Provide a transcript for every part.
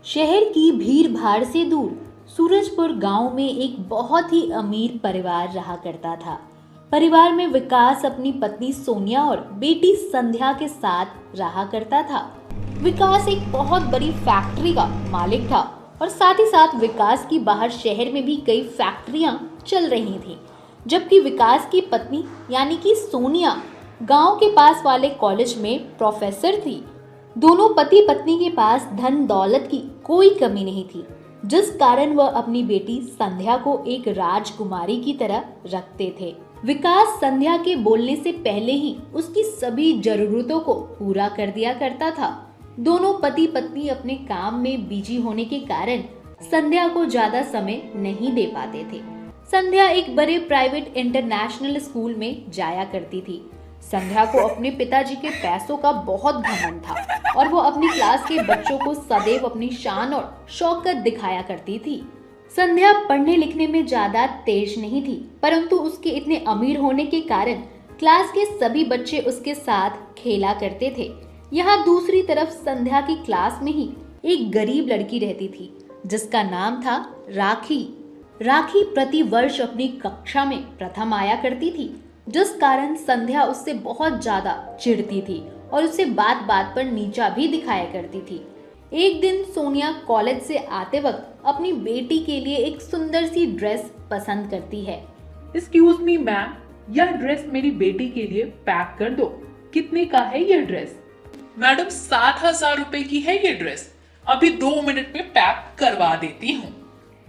शहर की भीड़ भाड़ से दूर सूरजपुर गांव में एक बहुत ही अमीर परिवार रहा करता था। परिवार में विकास अपनी पत्नी सोनिया और बेटी संध्या के साथ रहा करता था। विकास एक बहुत बड़ी फैक्ट्री का मालिक था और साथ ही साथ विकास की बाहर शहर में भी कई फैक्ट्रियां चल रही थीं। जबकि विकास की पत्नी यानी कि सोनिया गांव के पास वाले कॉलेज में प्रोफेसर थी। दोनों पति पत्नी के पास धन दौलत की कोई कमी नहीं थी, जिस कारण वह अपनी बेटी संध्या को एक राजकुमारी की तरह रखते थे। विकास संध्या के बोलने से पहले ही उसकी सभी जरूरतों को पूरा कर दिया करता था। दोनों पति पत्नी अपने काम में बिजी होने के कारण संध्या को ज्यादा समय नहीं दे पाते थे। संध्या एक बड़े प्राइवेट इंटरनेशनल स्कूल में जाया करती थी। संध्या को अपने पिताजी के पैसों का बहुत घमंड था और वो अपनी क्लास के बच्चों को सदैव अपनी शान और शौकत दिखाया करती थी। संध्या पढ़ने लिखने में ज्यादा तेज नहीं थी, परंतु उसके इतने अमीर होने के कारण क्लास के सभी बच्चे उसके साथ खेला करते थे। यहाँ दूसरी तरफ संध्या की क्लास में ही एक गरीब लड़की रहती थी, जिसका नाम था राखी। राखी प्रति वर्ष अपनी कक्षा में प्रथम आया करती थी, जिस कारण संध्या उससे बहुत ज्यादा चिढ़ती थी और उसे बात बात पर नीचा भी दिखाया करती थी। एक दिन सोनिया कॉलेज से आते वक्त अपनी बेटी के लिए एक सुंदर सी ड्रेस पसंद करती है। एक्सक्यूज मी मैम, यह ड्रेस मेरी बेटी के लिए पैक कर दो। कितने का है यह ड्रेस? मैडम 7,000 रुपए की है ये ड्रेस। अभी 2 मिनट में पैक करवा देती हूँ।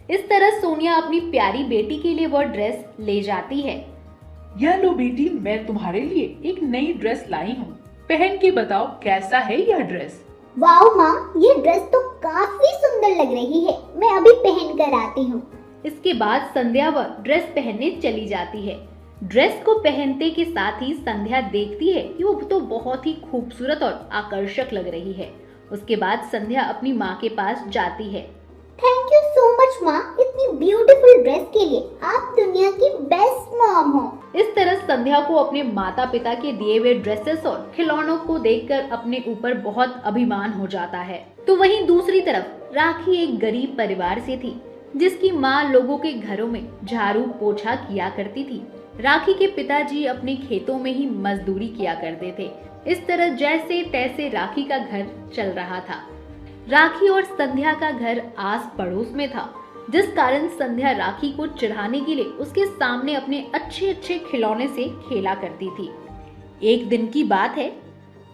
इस तरह सोनिया अपनी प्यारी बेटी के लिए वह ड्रेस ले जाती है। यह लो बेटी, मैं तुम्हारे लिए एक नई ड्रेस लाई हूँ, पहन के बताओ कैसा है यह ड्रेस। वाह माँ, ये ड्रेस तो काफी सुंदर लग रही है, मैं अभी पहन कर आती हूँ। इसके बाद संध्या वह ड्रेस पहनने चली जाती है। ड्रेस को पहनते के साथ ही संध्या देखती है कि वो तो बहुत ही खूबसूरत और आकर्षक लग रही है। उसके बाद संध्या अपनी माँ के पास जाती है। थैंक यू सो मच माँ, इतनी ब्यूटीफुल ड्रेस के लिए। आप दुनिया की बेस्ट मॉम हो। इस तरह संध्या को अपने माता पिता के दिए हुए ड्रेसेस और खिलौनों को देखकर अपने ऊपर बहुत अभिमान हो जाता है। तो वहीं दूसरी तरफ राखी एक गरीब परिवार से थी, जिसकी माँ लोगों के घरों में झाड़ू पोछा किया करती थी। राखी के पिताजी अपने खेतों में ही मजदूरी किया करते थे। इस तरह जैसे तैसे राखी का घर चल रहा था। राखी और संध्या का घर आस पड़ोस में था, जिस कारण संध्या राखी को चिढ़ाने के लिए उसके सामने अपने अच्छे अच्छे खिलौने से खेला करती थी। एक दिन की बात है।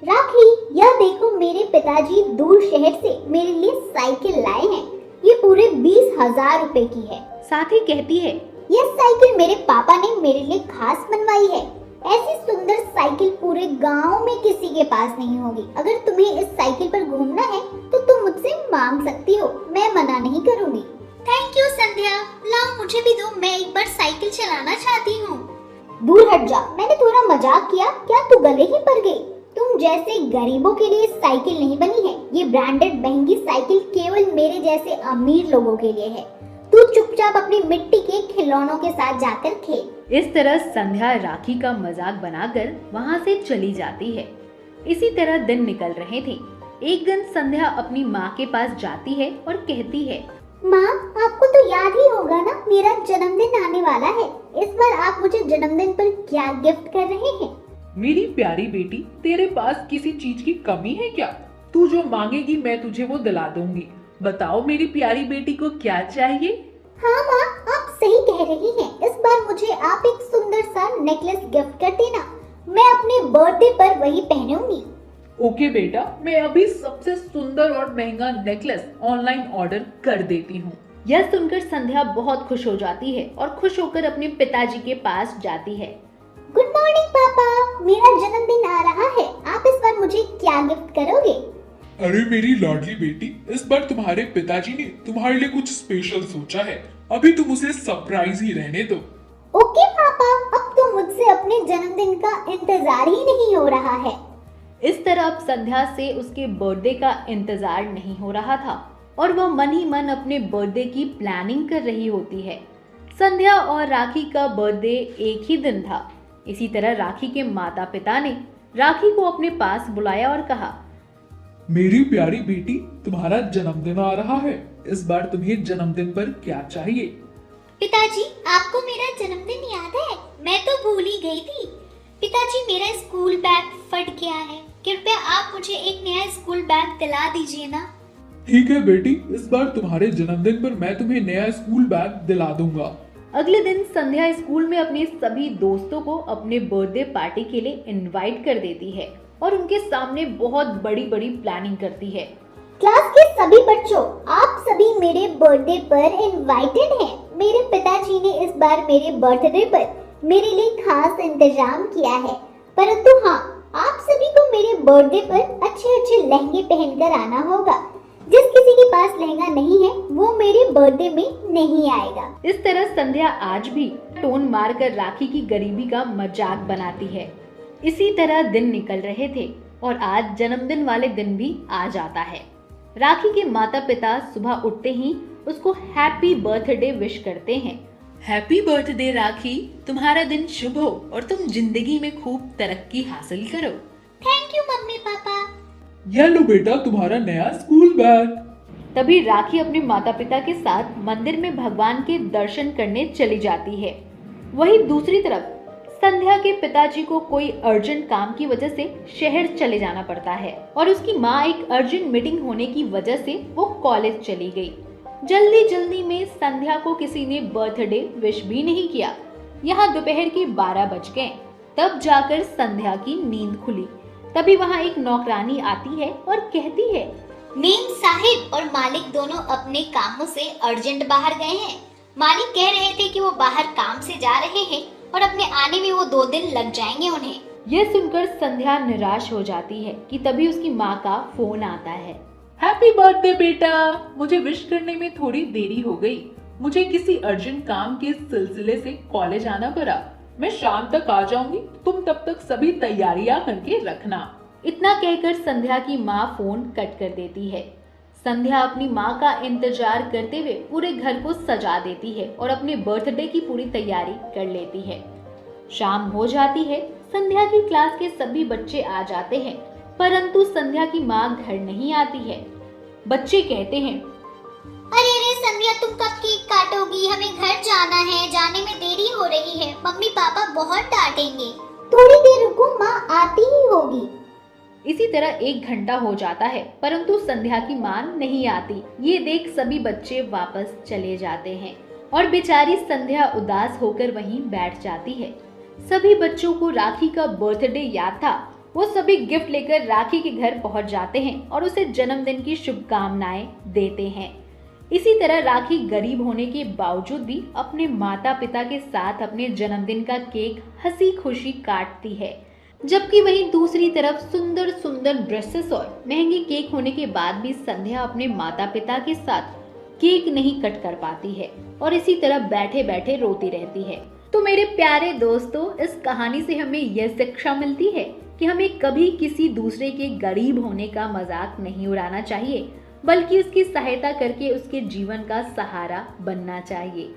राखी, यह देखो, मेरे पिताजी दूर शहर से मेरे लिए साइकिल लाए हैं। ये पूरे 20,000 रुपए की है। साथ ही कहती है, यह साइकिल मेरे पापा ने मेरे लिए खास बनवाई है। ऐसी सुंदर साइकिल पूरे गांव में किसी के पास नहीं होगी। अगर तुम्हें इस साइकिल पर घूमना है तो तुम मुझसे मांग सकती हो, मैं मना नहीं करूंगी। थैंक यू संध्या, लाओ मुझे भी दो, मैं एक बार साइकिल चलाना चाहती हूँ। दूर हट जा, मैंने थोड़ा मजाक किया, क्या तू गले ही पड़ गई? तुम जैसे गरीबों के लिए साइकिल नहीं बनी है। ये ब्रांडेड महंगी साइकिल केवल मेरे जैसे अमीर लोगों के लिए है। तू चुपचाप अपनी मिट्टी के खिलौनों के साथ जाकर खेल। इस तरह संध्या राखी का मजाक बनाकर वहाँ से चली जाती है। इसी तरह दिन निकल रहे थे। एक दिन संध्या अपनी माँ के पास जाती है और कहती है, माँ, आपको तो याद ही होगा ना, मेरा जन्मदिन आने वाला है। इस बार आप मुझे जन्मदिन पर क्या गिफ्ट कर रहे हैं? मेरी प्यारी बेटी, तेरे पास किसी चीज की कमी है क्या? तू जो मांगेगी मैं तुझे वो दिला दूंगी। बताओ मेरी प्यारी बेटी को क्या चाहिए? हाँ माँ, आप सही कह रही हैं। इस बार मुझे आप एक सुंदर सा नेकलेस गिफ्ट कर देना, मैं अपने बर्थडे पर वही पहनूंगी। ओके बेटा, मैं अभी सबसे सुंदर और महंगा नेकलेस ऑनलाइन ऑर्डर कर देती हूँ। यह सुनकर संध्या बहुत खुश हो जाती है और खुश होकर अपने पिताजी के पास जाती है। गुड मॉर्निंग पापा, मेरा जन्मदिन आ रहा है, आप इस बार मुझे क्या गिफ्ट करोगे? अरे मेरी लाडली बेटी, इस बार तुम्हारे पिताजी ने तुम्हारे लिए कुछ स्पेशल सोचा है। अभी तुम उसे सरप्राइज ही रहने दो। ओके पापा, अब तो मुझसे अपने जन्मदिन का इंतजार ही नहीं हो रहा है। इस तरह अब संध्या से उसके बर्थडे का इंतजार नहीं हो रहा था और वह मन ही मन अपने बर्थडे की प्लानिंग कर रही होती है। संध्या और राखी का बर्थडे एक ही दिन था। इसी तरह राखी के माता पिता ने राखी को अपने पास बुलाया और कहा, मेरी प्यारी बेटी, तुम्हारा जन्मदिन आ रहा है। इस बार तुम्हें जन्मदिन पर क्या चाहिए? पिताजी, आपको मेरा जन्मदिन याद है? मैं तो भूल ही गई थी। पिताजी, मेरा स्कूल बैग फट गया है, कृपया आप मुझे एक नया स्कूल बैग दिला दीजिए ना। ठीक है बेटी, इस बार तुम्हारे जन्मदिन पर मैं तुम्हें नया स्कूल बैग दिला दूंगा। अगले दिन संध्या स्कूल में अपने सभी दोस्तों को अपने बर्थडे पार्टी के लिए इनवाइट कर देती है और उनके सामने बहुत बड़ी बड़ी प्लानिंग करती है। क्लास के सभी बच्चों, आप सभी मेरे बर्थडे पर इनवाइटेड हैं। मेरे पिताजी ने इस बार मेरे बर्थडे पर मेरे लिए खास इंतजाम किया है, परंतु हाँ, आप सभी को मेरे बर्थडे पर अच्छे अच्छे लहंगे पहनकर आना होगा। जिस किसी के पास लहंगा नहीं है वो मेरे बर्थडे में नहीं आएगा। इस तरह संध्या आज भी टोन मारकर राखी की गरीबी का मजाक बनाती है। इसी तरह दिन निकल रहे थे और आज जन्मदिन वाले दिन भी आ जाता है। राखी के माता पिता सुबह उठते ही उसको हैप्पी बर्थडे विश करते हैं। हैप्पी बर्थडे राखी, तुम्हारा दिन शुभ हो और तुम जिंदगी में खूब तरक्की हासिल करो। Thank you mummy papa. ये लो बेटा तुम्हारा नया स्कूल बैग। तभी राखी अपने माता पिता के साथ मंदिर में भगवान के दर्शन करने चली जाती है। वहीं दूसरी तरफ संध्या के पिताजी को कोई अर्जेंट काम की वजह से शहर चले जाना पड़ता है और उसकी माँ एक अर्जेंट मीटिंग होने की वजह से वो कॉलेज चली गई। जल्दी जल्दी में संध्या को किसी ने बर्थडे विश भी नहीं किया। यहाँ दोपहर के 12 बज गए, तब जाकर संध्या की नींद खुली। तभी वहाँ एक नौकरानी आती है और कहती है, मेम साहिब और मालिक दोनों अपने कामों से अर्जेंट बाहर गए हैं। मालिक कह रहे थे कि वो बाहर काम से जा रहे हैं और अपने आने में वो 2 दिन लग जाएंगे उन्हें। यह सुनकर संध्या निराश हो जाती है कि तभी उसकी माँ का फोन आता है। हैप्पी बर्थडे बेटा, मुझे विश करने में थोड़ी देरी हो गई। मुझे किसी अर्जेंट काम के सिलसिले से कॉलेज आना पड़ा। मैं शाम तक आ जाऊंगी, तुम तब तक सभी तैयारियां करके रखना। इतना कहकर संध्या की माँ फोन कट कर देती है। संध्या अपनी माँ का इंतजार करते हुए पूरे घर को सजा देती है और अपने बर्थडे की पूरी तैयारी कर लेती है। शाम हो जाती है, संध्या की क्लास के सभी बच्चे आ जाते हैं, परंतु संध्या की माँ घर नहीं आती है। बच्चे कहते हैं, अरे रे संध्या, तुम कब केक काटोगी? हमें घर जाना है, जाने में देरी हो रही है, मम्मी पापा बहुत डांटेंगे। थोड़ी देर रुको, माँ आती ही होगी। इसी तरह 1 घंटा हो जाता है, परंतु संध्या की माँ नहीं आती। ये देख सभी बच्चे वापस चले जाते हैं और बेचारी संध्या उदास होकर वहीं बैठ जाती है। सभी बच्चों को राखी का बर्थडे याद था। वो सभी गिफ्ट लेकर राखी के घर पहुंच जाते हैं और उसे जन्मदिन की शुभकामनाएं देते हैं। इसी तरह राखी गरीब होने के बावजूद भी अपने माता पिता के साथ अपने जन्मदिन का केक हंसी खुशी काटती है, जबकि वहीं दूसरी तरफ सुंदर सुंदर ड्रेसेस और महंगे केक होने के बाद भी संध्या अपने माता पिता के साथ केक नहीं कट कर पाती है और इसी तरह बैठे बैठे रोती रहती है। तो मेरे प्यारे दोस्तों, इस कहानी से हमें यह शिक्षा मिलती है कि हमें कभी किसी दूसरे के गरीब होने का मजाक नहीं उड़ाना चाहिए, बल्कि उसकी सहायता करके उसके जीवन का सहारा बनना चाहिए।